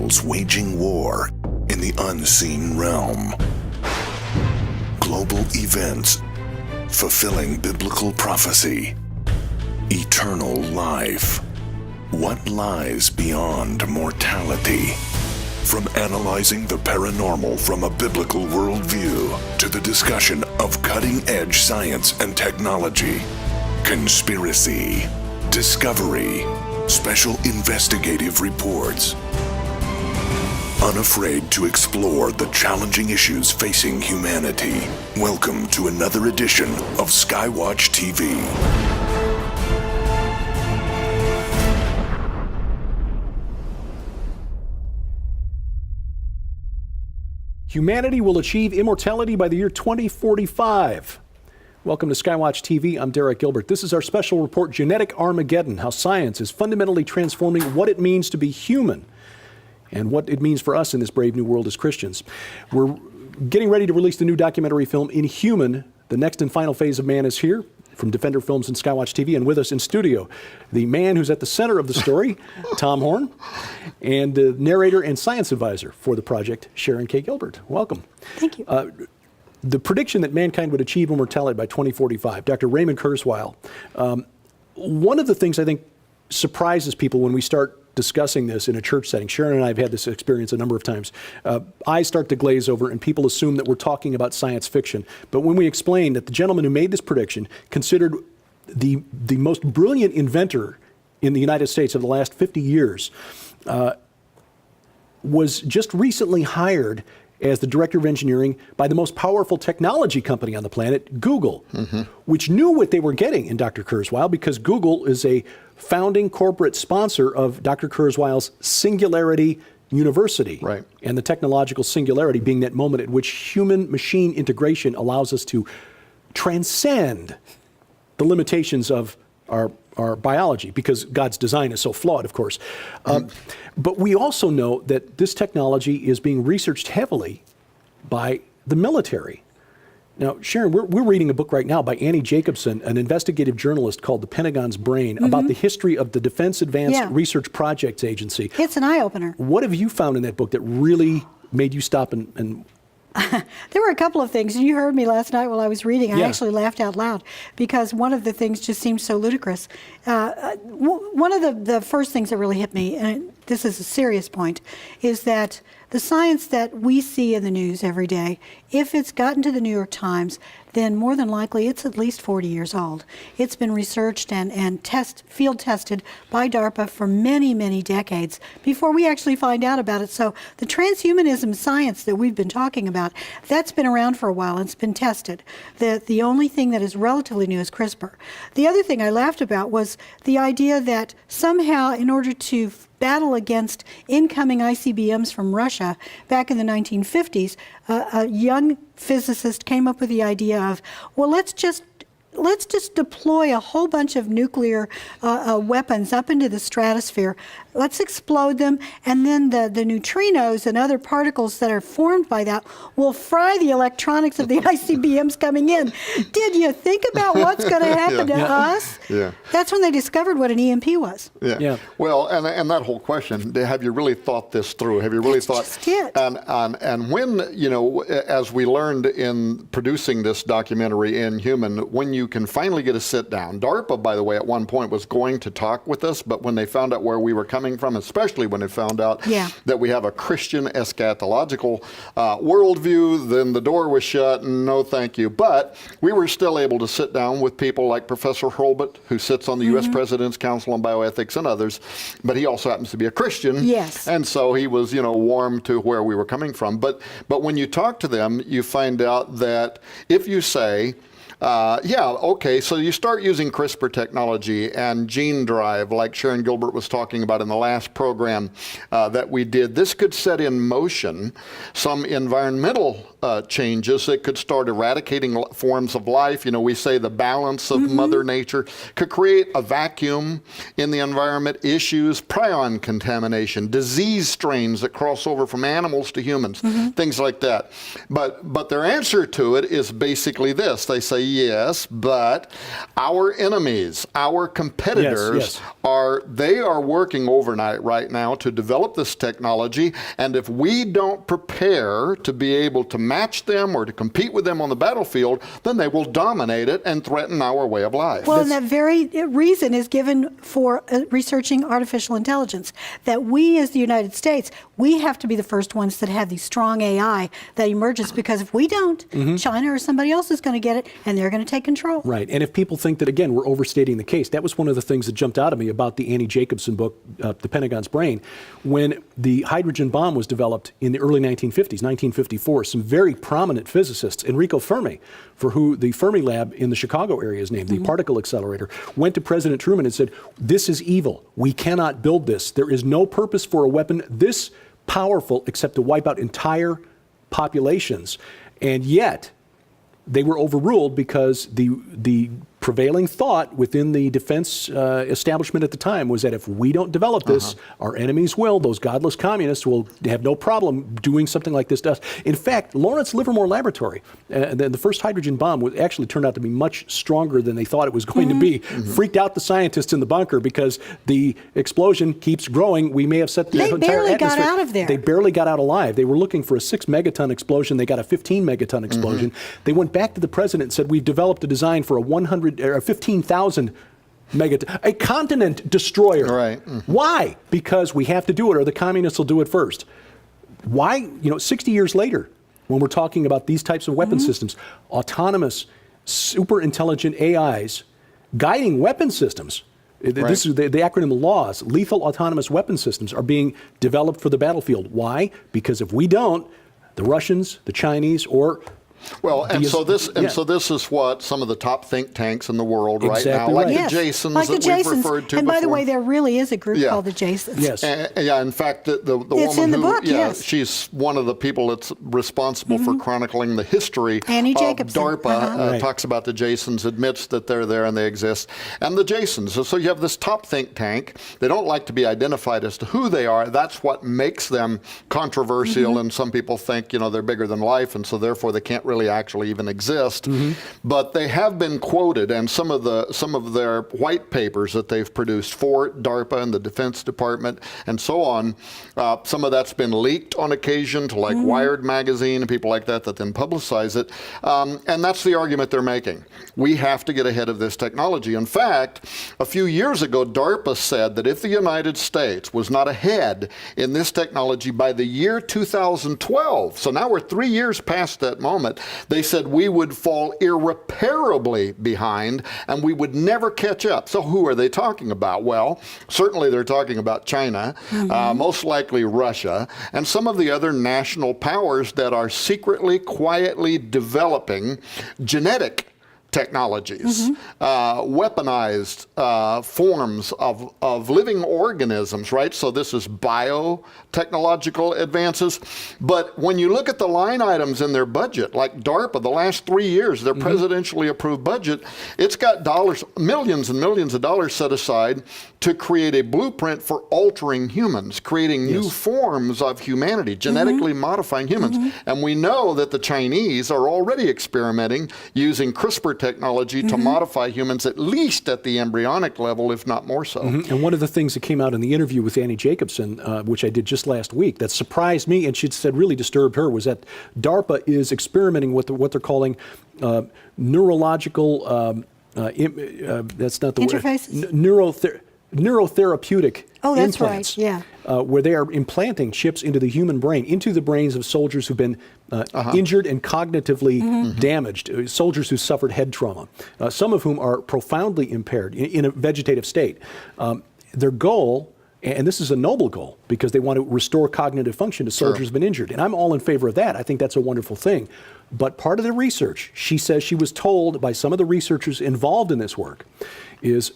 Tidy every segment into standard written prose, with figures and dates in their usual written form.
angels waging war in the unseen realm. Global events fulfilling biblical prophecy. Eternal life. What lies beyond mortality? From analyzing the paranormal from a biblical worldview to the discussion of cutting-edge science and technology. Conspiracy. Discovery. Special investigative reports. Unafraid to explore the challenging issues facing humanity. Welcome to another edition of Skywatch TV. Humanity will achieve immortality by the year 2045. Welcome to Skywatch TV. I'm Derek Gilbert. This is our special report, Genetic Armageddon, how science is fundamentally transforming what it means to be human and what it means for us in this brave new world as Christians. We're getting ready to release the new documentary film, Inhuman. The next and final phase of man is here. From Defender Films and Skywatch TV, and with us in studio, the man who's at the center of the story, Tom Horn, and the narrator and science advisor for the project, Sharon K. Gilbert. Welcome. Thank you. The prediction that mankind would achieve immortality by 2045, Dr. Raymond Kurzweil. One of the things I think surprises people when we start discussing this in a church setting, Sharon and I have had this experience a number of times, eyes start to glaze over and people assume that we're talking about science fiction. But when we explain that the gentleman who made this prediction, considered the most brilliant inventor in the United States of the last 50 years, was just recently hired as the director of engineering by the most powerful technology company on the planet, Google, which knew what they were getting in Dr. Kurzweil because Google is a founding corporate sponsor of Dr. Kurzweil's Singularity University. Right. And the technological singularity being that moment at which human-machine integration allows us to transcend the limitations of our biology, because God's design is so flawed, of course. But we also know that this technology is being researched heavily by the military. Now, Sharon, we're reading a book right now by Annie Jacobson, an investigative journalist called The Pentagon's Brain, about the history of the Defense Advanced Research Projects Agency. It's an eye-opener. What have you found in that book that really made you stop and There were a couple of things. You heard me last night while I was reading. I actually laughed out loud because one of the things just seemed so ludicrous. One of the first things that really hit me, and this is a serious point, is that the science that we see in the news every day, if it's gotten to the New York Times, then more than likely it's at least 40 years old. It's been researched and field tested by DARPA for many, many decades before we actually find out about it. So the transhumanism science that we've been talking about, that's been around for a while and it's been tested. The only thing that is relatively new is CRISPR. The other thing I laughed about was the idea that somehow in order to battle against incoming ICBMs from Russia back in the 1950s, a young physicist came up with the idea of, well, let's just deploy a whole bunch of nuclear weapons up into the stratosphere. Let's explode them, and then the neutrinos and other particles that are formed by that will fry the electronics of the ICBMs coming in. Did you think about what's going to happen to us? Yeah. That's when they discovered what an EMP was. Yeah. Well, and that whole question, have you really thought this through? Have you really thought? Just it. And when, as we learned in producing this documentary, Inhuman, when you can finally get a sit down. DARPA, by the way, at one point was going to talk with us, but when they found out where we were coming from, especially when they found out that we have a Christian eschatological worldview, then the door was shut and no thank you. But we were still able to sit down with people like Professor Hurlbut, who sits on the U.S. President's Council on Bioethics and others, but he also happens to be a Christian. Yes. And so he was, warm to where we were coming from. But when you talk to them, you find out that if you say, so you start using CRISPR technology and gene drive, like Sharon Gilbert was talking about in the last program that we did. This could set in motion some environmental changes that could start eradicating forms of life. We say the balance of Mother Nature could create a vacuum in the environment, issues, prion contamination, disease strains that cross over from animals to humans, things like that. But their answer to it is basically this. They say, yes, but our enemies, our competitors, they are working overnight right now to develop this technology, and if we don't prepare to be able to match them or to compete with them on the battlefield, then they will dominate it and threaten our way of life. Well, and that very reason is given for researching artificial intelligence, that we as the United States, we have to be the first ones that have the strong AI that emerges, because if we don't, China or somebody else is going to get it, and they're going to take control. Right. And if people think that, again, we're overstating the case, that was one of the things that jumped out at me about the Annie Jacobsen book, The Pentagon's Brain. When the hydrogen bomb was developed in the early 1950s, 1954, some very prominent physicists, Enrico Fermi, for who the Fermi Lab in the Chicago area is named, the particle accelerator, went to President Truman and said, this is evil. We cannot build this. There is no purpose for a weapon this powerful except to wipe out entire populations. And yet, they were overruled because the prevailing thought within the defense establishment at the time was that if we don't develop this, our enemies will. Those godless communists will have no problem doing something like this to us. In fact, Lawrence Livermore Laboratory, the first hydrogen bomb actually turned out to be much stronger than they thought it was going to be. Freaked out the scientists in the bunker because the explosion keeps growing. We may have set the entire atmosphere. They barely got out of there. They barely got out alive. They were looking for a 6 megaton explosion. They got a 15 megaton explosion. They went back to the president and said, we've developed a design for a 15,000 megaton, a continent destroyer. Right. Why? Because we have to do it, or the communists will do it first. Why? 60 years later, when we're talking about these types of weapon systems, autonomous, super intelligent AIs guiding weapon systems. This is the acronym LAWS, lethal autonomous weapon systems, are being developed for the battlefield. Why? Because if we don't, the Russians, the Chinese, or so this is what some of the top think tanks in the world right now, like the Jasons that we've referred to and before. By the way, there really is a group called the Jasons. Yes. In fact, the it's woman in the book, she's one of the people that's responsible for chronicling the history Annie of Jacobsen. DARPA. Talks about the Jasons, admits that they're there and they exist. And the Jasons, so you have this top think tank. They don't like to be identified as to who they are. That's what makes them controversial, and some people think, they're bigger than life, and so therefore they can't really actually even exist. But they have been quoted, and some of their white papers that they've produced for DARPA and the Defense Department and so on, some of that's been leaked on occasion to like Wired magazine and people like that then publicize it. And that's the argument they're making. We have to get ahead of this technology. In fact, a few years ago, DARPA said that if the United States was not ahead in this technology by the year 2012, so now we're 3 years past that moment, they said we would fall irreparably behind and we would never catch up. So who are they talking about? Well, certainly they're talking about China, most likely Russia, and some of the other national powers that are secretly, quietly developing genetic technologies, weaponized forms of living organisms, right? So this is biotechnological advances. But when you look at the line items in their budget, like DARPA, the last 3 years, their presidentially approved budget, it's got millions and millions of dollars set aside to create a blueprint for altering humans, creating new forms of humanity, genetically modifying humans. And we know that the Chinese are already experimenting using CRISPR technology to modify humans, at least at the embryonic level, if not more so. And one of the things that came out in the interview with Annie Jacobsen, which I did just last week, that surprised me and she said really disturbed her, was that DARPA is experimenting with what they're calling neurological, that's not the interfaces? Neurotherapeutic implants, where they are implanting chips into the human brain, into the brains of soldiers who've been injured and cognitively damaged, soldiers who suffered head trauma, some of whom are profoundly impaired in a vegetative state. Their goal, and this is a noble goal, because they want to restore cognitive function to soldiers who've been injured. And I'm all in favor of that. I think that's a wonderful thing. But part of the research, she says she was told by some of the researchers involved in this work, is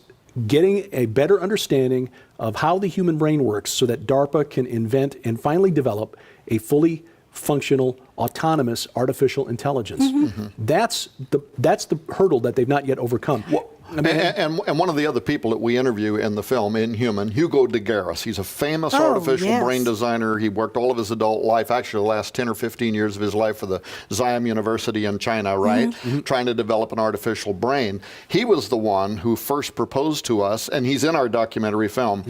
getting a better understanding of how the human brain works so that DARPA can invent and finally develop a fully functional, autonomous artificial intelligence. That's the hurdle that they've not yet overcome. And one of the other people that we interview in the film, Inhuman, Hugo de Garis. He's a famous artificial brain designer. He worked all of his adult life, actually the last 10 or 15 years of his life for the Xi'an University in China, right? Trying to develop an artificial brain. He was the one who first proposed to us, and he's in our documentary film,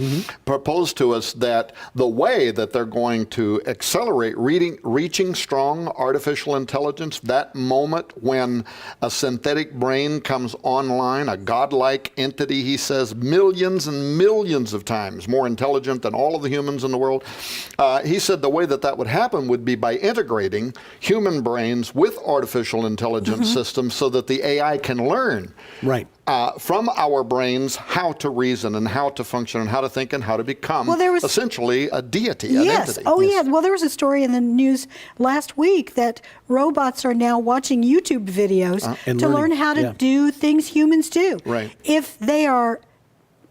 proposed to us that the way that they're going to accelerate reaching strong artificial intelligence, that moment when a synthetic brain comes online, a godlike entity, he says, millions and millions of times more intelligent than all of the humans in the world. He said the way that that would happen would be by integrating human brains with artificial intelligence systems so that the AI can learn from our brains how to reason and how to function and how to think and how to become essentially a deity, an entity. Yeah. Well, there was a story in the news last week that robots are now watching YouTube videos to learn how to do things humans do. Right. If they are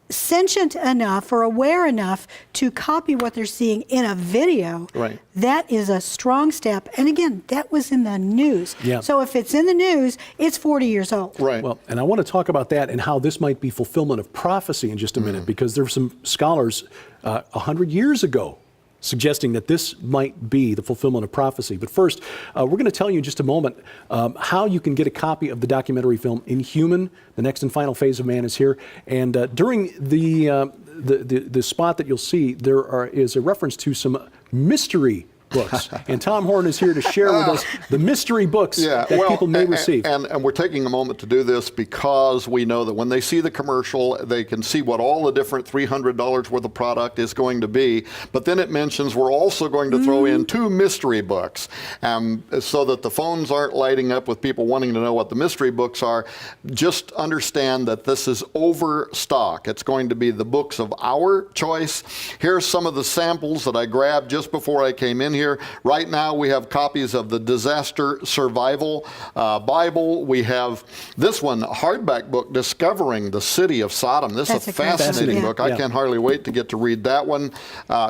sentient enough or aware enough to copy what they're seeing in a video, that is a strong step. And again, that was in the news. So if it's in the news, it's 40 years old. Well, and I want to talk about that and how this might be fulfillment of prophecy in just a minute, because there's some scholars 100 years ago suggesting that this might be the fulfillment of prophecy. But first, we're going to tell you in just a moment how you can get a copy of the documentary film Inhuman. The next and final phase of man is here. And during the spot that you'll see, there is a reference to some mystery books. And Tom Horn is here to share with us the mystery books that people may receive. And we're taking a moment to do this because we know that when they see the commercial, they can see what all the different $300 worth of product is going to be. But then it mentions we're also going to throw in 2 mystery books so that the phones aren't lighting up with people wanting to know what the mystery books are. Just understand that this is overstock. It's going to be the books of our choice. Here's some of the samples that I grabbed just before I came in here. Right now we have copies of the Disaster Survival Bible. We have this one, hardback book, Discovering the City of Sodom. This is a fascinating book. I can't hardly wait to get to read that one.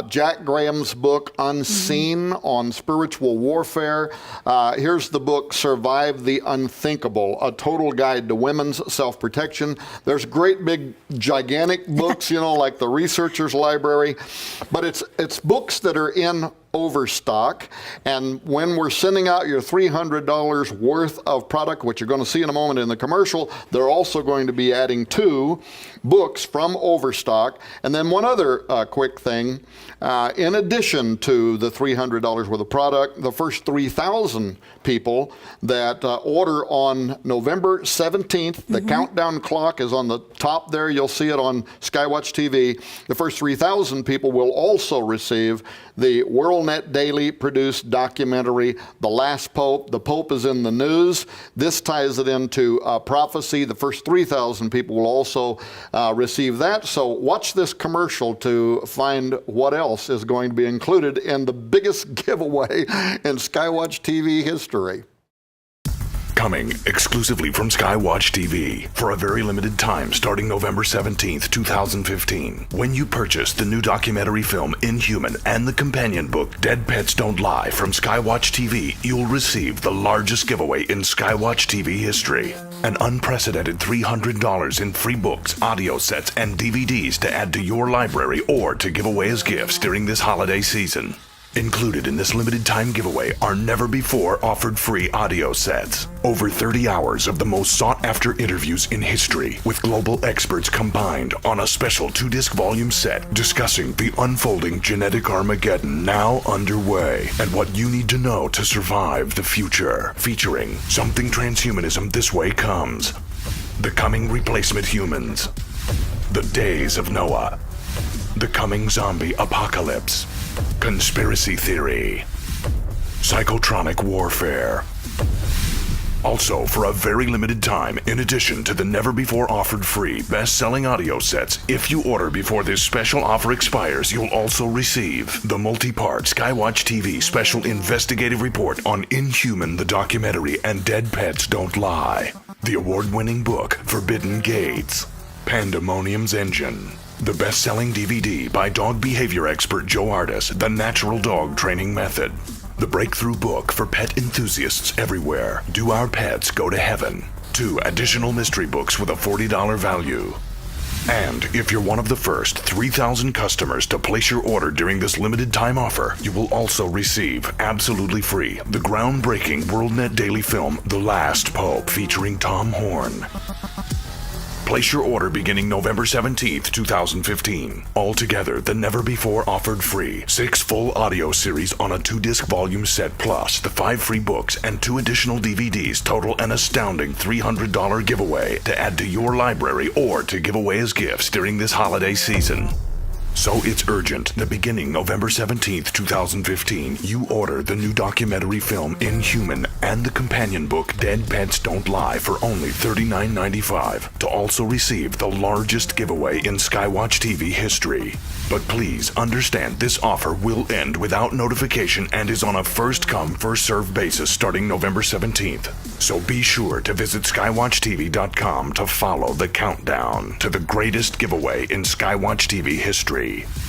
Jack Graham's book, Unseen, on spiritual warfare. Here's the book, Survive the Unthinkable, a total guide to women's self-protection. There's great big gigantic books, you know, like the Researcher's Library, but it's books that are in overstock. And when we're sending out your $300 worth of product, which you're going to see in a moment in the commercial, they're also going to be adding 2 books from overstock. And then one other quick thing, in addition to the $300 worth of product, the first 3,000 people that order on November 17th, the countdown clock is on the top there. You'll see it on Skywatch TV. The first 3,000 people will also receive the WorldNet Daily produced documentary, The Last Pope. The Pope is in the news. This ties it into prophecy. The first 3,000 people will also receive that. So watch this commercial to find what else is going to be included in the biggest giveaway in Skywatch TV history. Coming exclusively from Skywatch TV for a very limited time starting November 17th, 2015. When you purchase the new documentary film Inhuman and the companion book Dead Pets Don't Lie from Skywatch TV, you'll receive the largest giveaway in Skywatch TV history. An unprecedented $300 in free books, audio sets, and DVDs to add to your library or to give away as gifts during this holiday season. Included in this limited time giveaway are never before offered free audio sets. Over 30 hours of the most sought after interviews in history with global experts combined on a special 2-disc volume set discussing the unfolding genetic Armageddon now underway and what you need to know to survive the future. Featuring Something Transhumanism This Way Comes, The Coming Replacement Humans, The Days of Noah, The Coming Zombie Apocalypse, Conspiracy Theory, Psychotronic Warfare. Also, for a very limited time, in addition to the never-before-offered free best-selling audio sets, if you order before this special offer expires, you'll also receive the multi-part Skywatch TV special investigative report on Inhuman the documentary and Dead Pets Don't Lie, the award-winning book Forbidden Gates, Pandemonium's Engine, the best-selling DVD by dog behavior expert Joe Ardis, The Natural Dog Training Method. The breakthrough book for pet enthusiasts everywhere, Do Our Pets Go to Heaven? 2 additional mystery books with a $40 value. And if you're one of the first 3,000 customers to place your order during this limited time offer, you will also receive, absolutely free, the groundbreaking WorldNet daily film, The Last Pope, featuring Tom Horn. Place your order beginning November 17th, 2015. Altogether, the never-before-offered free 6 full audio series on a 2-disc volume set, plus the 5 free books and 2 additional DVDs total an astounding $300 giveaway to add to your library or to give away as gifts during this holiday season. So it's urgent that beginning November 17th, 2015, you order the new documentary film Inhuman and the companion book Dead Pets Don't Lie for only $39.95 to also receive the largest giveaway in Skywatch TV history. But please understand this offer will end without notification and is on a first-come, first-served basis starting November 17th. So be sure to visit skywatchtv.com to follow the countdown to the greatest giveaway in Skywatch TV history.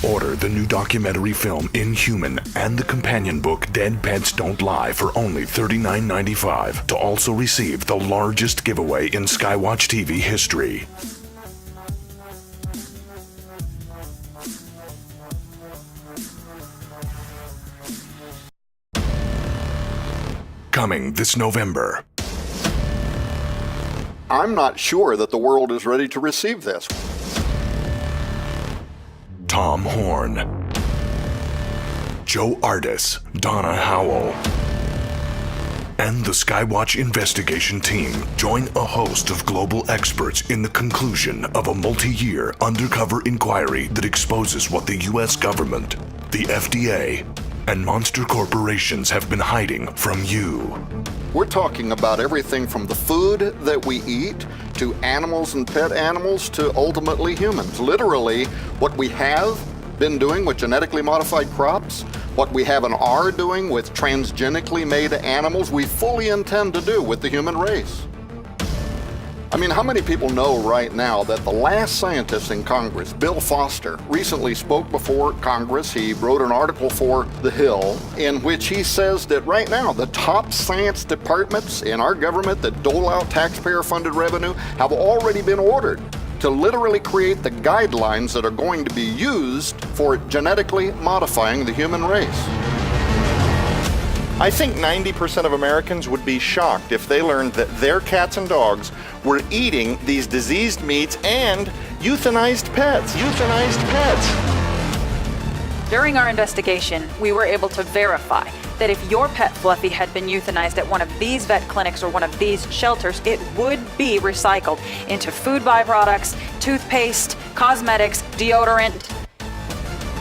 Order the new documentary film Inhuman and the companion book Dead Pets Don't Lie for only $39.95 to also receive the largest giveaway in Skywatch TV history. Coming this November. I'm not sure that the world is ready to receive this. Tom Horn, Joe Ardis, Donna Howell, and the Skywatch investigation team join a host of global experts in the conclusion of a multi-year undercover inquiry that exposes what the U.S. government, the FDA, and monster corporations have been hiding from you. We're talking about everything from the food that we eat to animals and pet animals to ultimately humans. Literally, what we have been doing with genetically modified crops, what we have and are doing with transgenically made animals, we fully intend to do with the human race. I mean, how many people know right now that the last scientist in Congress, Bill Foster, recently spoke before Congress. He wrote an article for The Hill in which he says that right now the top science departments in our government that dole out taxpayer-funded revenue have already been ordered to literally create the guidelines that are going to be used for genetically modifying the human race. I think 90% of Americans would be shocked if they learned that their cats and dogs were eating these diseased meats and euthanized pets. During our investigation, we were able to verify that if your pet Fluffy had been euthanized at one of these vet clinics or one of these shelters, it would be recycled into food byproducts, toothpaste, cosmetics, deodorant.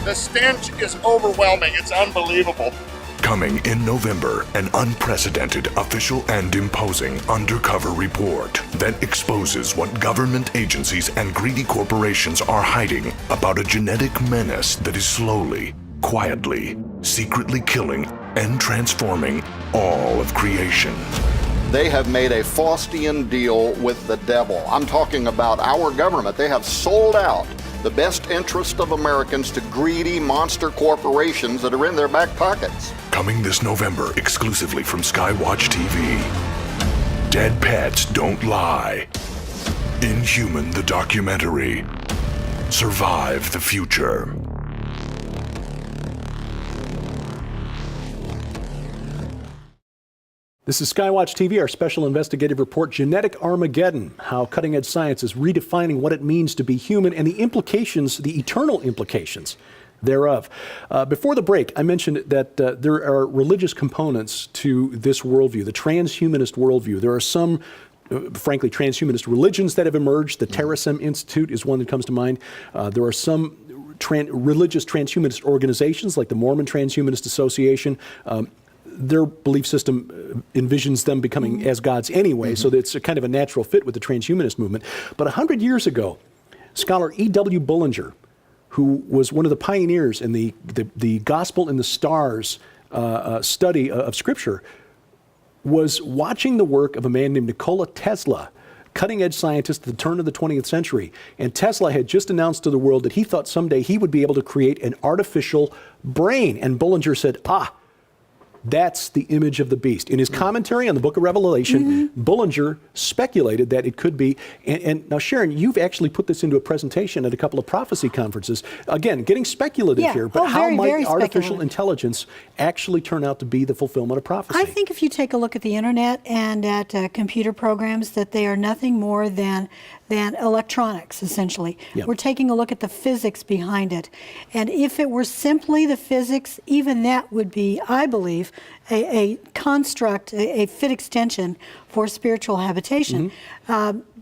The stench is overwhelming. It's unbelievable. Coming in November, an unprecedented, official, and imposing undercover report that exposes what government agencies and greedy corporations are hiding about a genetic menace that is slowly, quietly, secretly killing and transforming all of creation. They have made a Faustian deal with the devil. I'm talking about our government. They have sold out the best interest of Americans to greedy monster corporations that are in their back pockets. Coming this November exclusively from Skywatch TV. Dead Pets Don't Lie. Inhuman the documentary. Survive the future. This is Skywatch TV, our special investigative report, Genetic Armageddon, how cutting-edge science is redefining what it means to be human and the implications, the eternal implications thereof. Before the break, I mentioned that there are religious components to this worldview, the transhumanist worldview. There are some, frankly, transhumanist religions that have emerged. The Terasem Institute is one that comes to mind. There are some religious transhumanist organizations like the Mormon Transhumanist Association. Their belief system envisions them becoming as gods anyway, so it's a kind of a natural fit with the transhumanist movement. But 100 years ago, scholar E.W. Bullinger, who was one of the pioneers in the Gospel in the Stars study of Scripture, was watching the work of a man named Nikola Tesla, cutting-edge scientist at the turn of the 20th century. And Tesla had just announced to the world that he thought someday he would be able to create an artificial brain. And Bullinger said, That's the image of the beast. In his commentary on the book of Revelation, Bullinger speculated that it could be, and now Sharon, you've actually put this into a presentation at a couple of prophecy conferences. Again, getting speculative here, but how might artificial intelligence actually turn out to be the fulfillment of prophecy? I think if you take a look at the internet and at computer programs, that they are nothing more than electronics, essentially. Yeah. We're taking a look at the physics behind it. And if it were simply the physics, even that would be, I believe, a construct, a fit extension for spiritual habitation.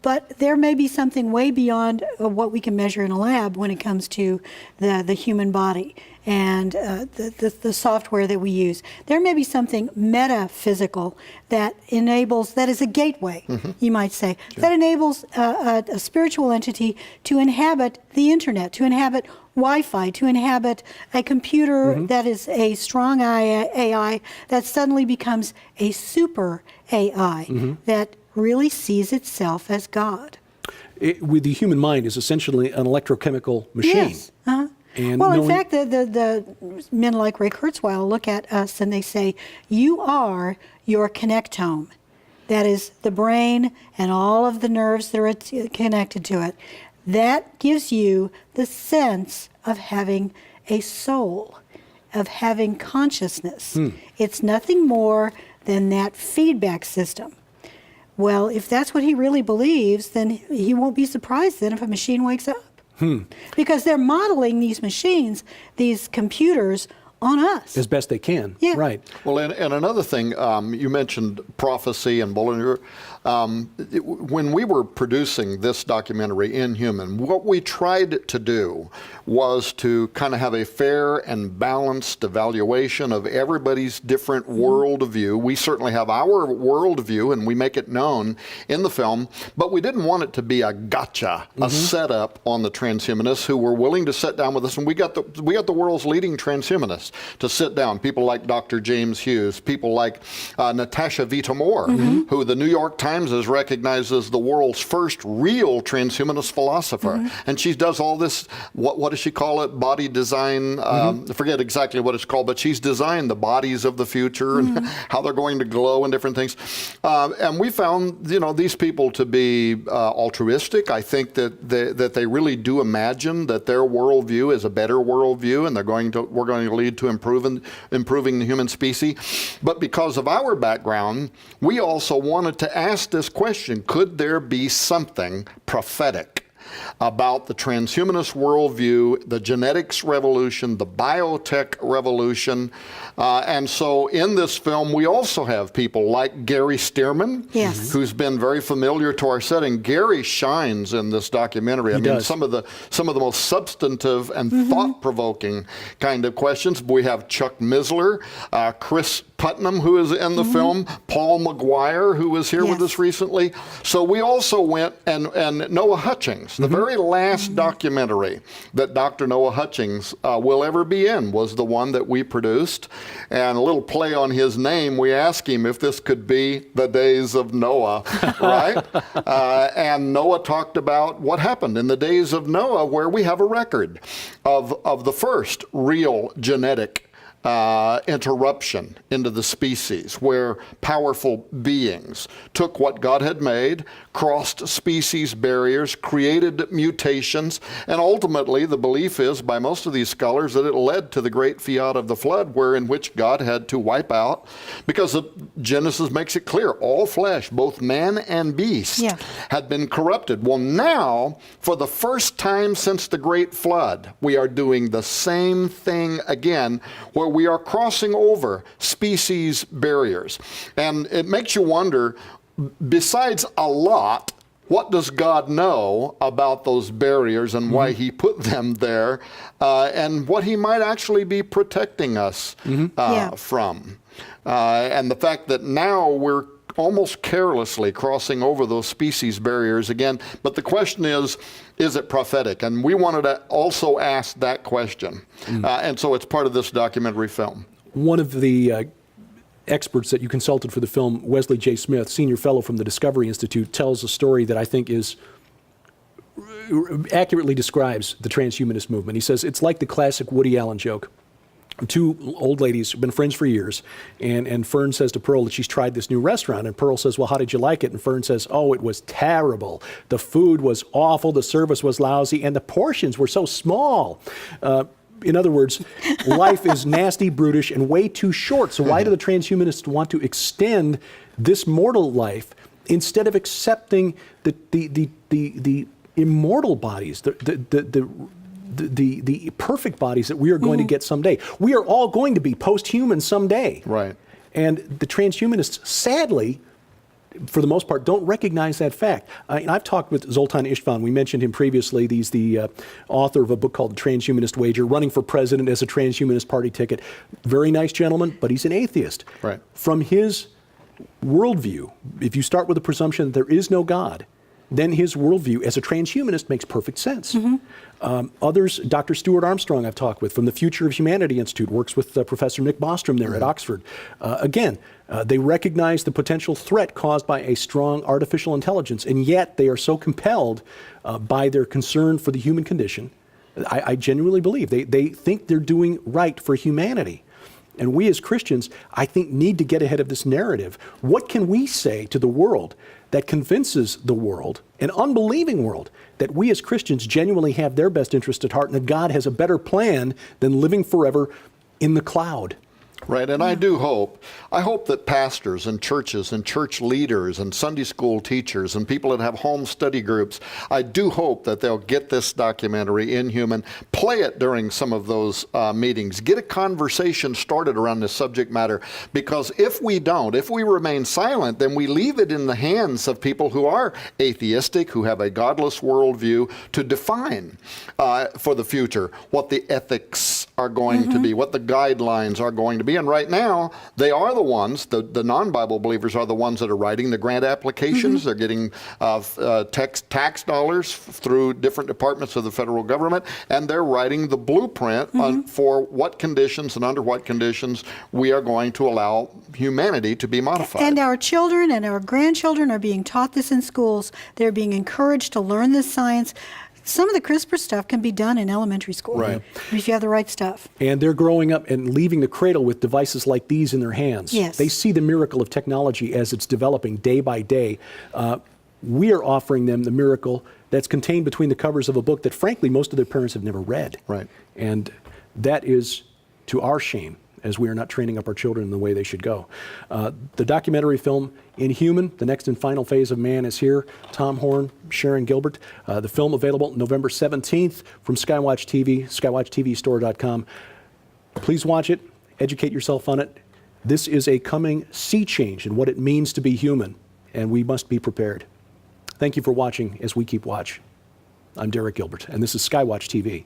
But there may be something way beyond what we can measure in a lab when it comes to the human body and the software that we use. There may be something metaphysical that enables, that is a gateway, you might say, that enables a spiritual entity to inhabit the internet, to inhabit Wi-Fi, to inhabit a computer that is a strong AI that suddenly becomes a super AI that really sees itself as God. With the human mind is essentially an electrochemical machine. Yes. And well, in fact, the men like Ray Kurzweil look at us and they say, you are your connectome. That is the brain and all of the nerves that are connected to it. That gives you the sense of having a soul, of having consciousness. It's nothing more than that feedback system. Well, if that's what he really believes, then he won't be surprised then if a machine wakes up. Because they're modeling these machines, these computers, on us. As best they can. Yeah. Right. Well, and another thing, you mentioned prophecy and Bullinger. When we were producing this documentary, Inhuman, what we tried to do was to kind of have a fair and balanced evaluation of everybody's different worldview. We certainly have our worldview, and we make it known in the film, but we didn't want it to be a gotcha, a setup on the transhumanists who were willing to sit down with us. And we got the world's leading transhumanists to sit down. People like Dr. James Hughes, people like Natasha Vita-Moore, who the New York Times has recognized as the world's first real transhumanist philosopher. And she does all this, what does she call it? Body design. I forget exactly what it's called, but she's designed the bodies of the future and how they're going to glow and different things. And we found, these people to be altruistic. I think that they really do imagine that their worldview is a better worldview, and we're going to lead to improving the human species. But because of our background, we also wanted to ask this question: could there be something prophetic about the transhumanist worldview, the genetics revolution, the biotech revolution? And so in this film, we also have people like Gary Stearman, who's been very familiar to our setting. Gary shines in this documentary. I mean, some of the most substantive and thought-provoking kind of questions. We have Chuck Misler, Chris Putnam, who is in the film, Paul McGuire, who was here with us recently. So we also went, and Noah Hutchings, the very last documentary that Dr. Noah Hutchings will ever be in was the one that we produced. And a little play on his name, we asked him if this could be the days of Noah, right? And Noah talked about what happened in the days of Noah, where we have a record of the first real genetic interruption into the species, where powerful beings took what God had made, crossed species barriers, created mutations, and ultimately the belief is by most of these scholars that it led to the great fiat of the flood, in which God had to wipe out, because Genesis makes it clear, all flesh, both man and beast, had been corrupted. Well, now, for the first time since the great flood, we are doing the same thing again, where we are crossing over species barriers. And it makes you wonder, besides a lot, what does God know about those barriers and why he put them there, and what he might actually be protecting us from? And the fact that now we're almost carelessly crossing over those species barriers again. But the question is it prophetic? And we wanted to also ask that question. And so it's part of this documentary film. One of the experts that you consulted for the film, Wesley J. Smith, senior fellow from the Discovery Institute, tells a story that I think accurately describes the transhumanist movement. He says it's like the classic Woody Allen joke. two old ladies who've been friends for years, and Fern says to Pearl that she's tried this new restaurant, and Pearl says, well, how did you like it? And Fern says, oh, it was terrible. The food was awful, the service was lousy, and the portions were so small. In other words, life is nasty, brutish, and way too short. So why do the transhumanists want to extend this mortal life instead of accepting the immortal bodies, the perfect bodies that we are going to get someday? We are all going to be post-human someday. Right. And the transhumanists, sadly, for the most part, don't recognize that fact. And I've talked with Zoltan Istvan. We mentioned him previously. He's the author of a book called The Transhumanist Wager, running for president as a transhumanist party ticket. Very nice gentleman, but he's an atheist. Right. From his worldview, if you start with the presumption that there is no God, then his worldview as a transhumanist makes perfect sense. Others, Dr. Stuart Armstrong I've talked with from the Future of Humanity Institute, works with Professor Nick Bostrom there at Oxford. They recognize the potential threat caused by a strong artificial intelligence, and yet they are so compelled by their concern for the human condition. I genuinely believe they think they're doing right for humanity. And we as Christians, I think, need to get ahead of this narrative. What can we say to the world that convinces the world, an unbelieving world, that we as Christians genuinely have their best interest at heart and that God has a better plan than living forever in the cloud? Right, and I hope that pastors and churches and church leaders and Sunday school teachers and people that have home study groups, I do hope that they'll get this documentary, Inhuman, play it during some of those meetings, get a conversation started around this subject matter, because if we don't, if we remain silent, then we leave it in the hands of people who are atheistic, who have a godless worldview, to define for the future what the ethics are going to be, what the guidelines are going to be. And right now, they are the ones, the non-Bible believers are the ones that are writing the grant applications. They're getting tax dollars through different departments of the federal government, and they're writing the blueprint for what conditions and under what conditions we are going to allow humanity to be modified. And our children and our grandchildren are being taught this in schools. They're being encouraged to learn this science. Some of the CRISPR stuff can be done in elementary school, right, if you have the right stuff. And they're growing up and leaving the cradle with devices like these in their hands. Yes. They see the miracle of technology as it's developing day by day. We are offering them the miracle that's contained between the covers of a book that, frankly, most of their parents have never read. Right. And that is to our shame, as we are not training up our children in the way they should go. The documentary film, Inhuman, The Next and Final Phase of Man, is here. Tom Horn, Sharon Gilbert. The film available November 17th from Skywatch TV, skywatchtvstore.com. Please watch it, educate yourself on it. This is a coming sea change in what it means to be human, and we must be prepared. Thank you for watching as we keep watch. I'm Derek Gilbert, and this is Skywatch TV.